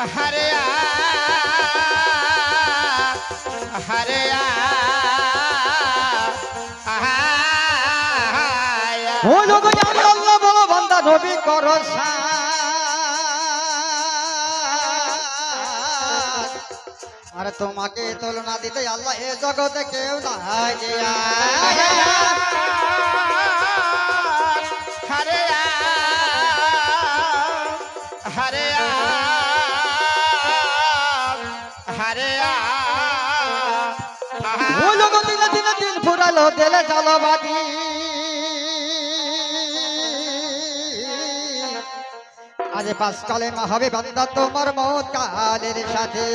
हरे हरे ও লোক জানি আল্লাহ বলো বান্দা নবী করো আর তোমাকে তুলনা দিতে আল্লাহ এ জগতে কেউ নাই দিয়া हरे हरे हरे ও লোক দিনে দিনে দিন ফুরালো দিলে চলো বাদি আজ পাঁচ কালে মা হবে বান্দা তোমার মত কালের সাথে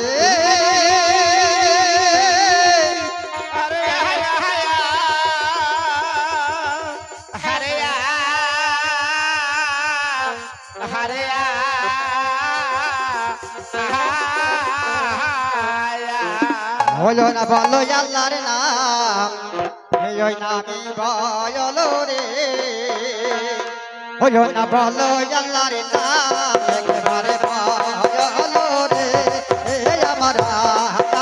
हरे हरे हरे হলো না বলো আল্লাহর নাম এই নামি বলো রে হলো না বলো আল্লাহর নাম একেবারে বলো রে এই আমার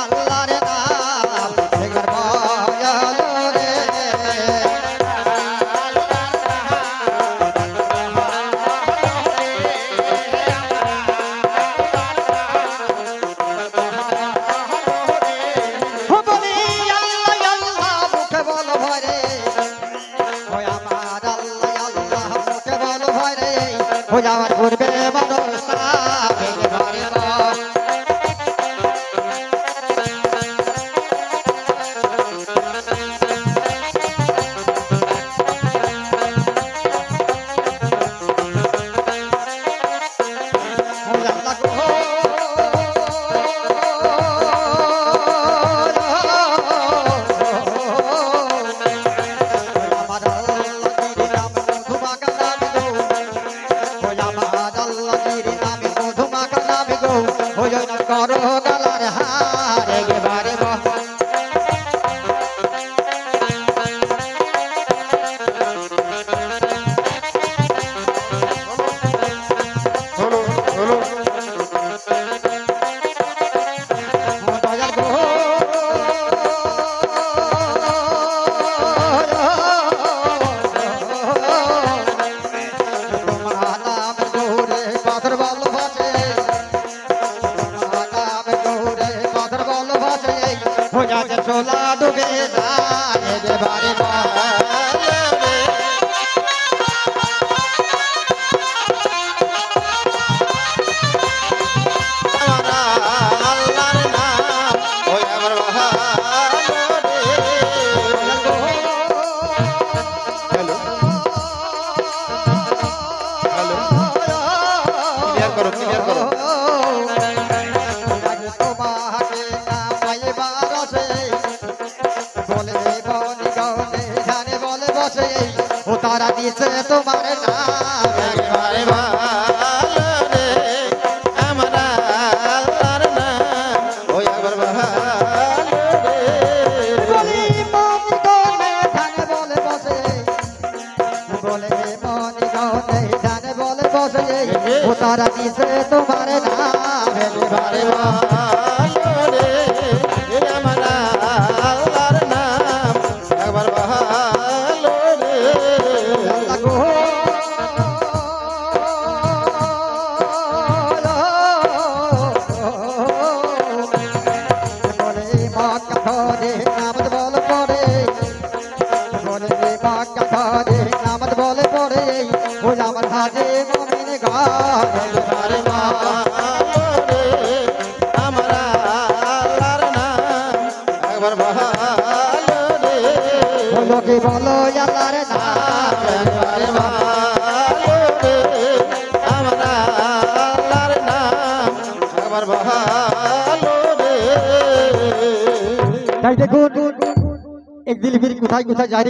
আল্লাহর নাম একবার বলো রে বলি আল্লাহ আল্লাহ মুখে বলো ভরে ওই আমার আল্লাহ আল্লাহ মুখে বলো ভরে ওই আমার পূর্বে মানুষ ভরে করো গালার হার একেবারে চোলা ডুবে যায় একেবারে আল্লাহর নাম ওই আমার হ্যালো হ্যালো ক্লিয়ার করো তোমাকে নাম পাইবার আছে বলে বনি গনে ধানে বলে বসে ও তারা দিছে তোমার নাম একেবারে ও তারা দিছে তোমার নাম একেবারে আমার হাজে মমিন গারে আমার আল্লাহর নাম একবার ভালো রে লোকে বলো আল্লাহর নাম একবার ভালো রে আমার আল্লাহর নাম একবার ভালো রে তাই দেখুন এক দিল ফির কোথায় কোথায় জারি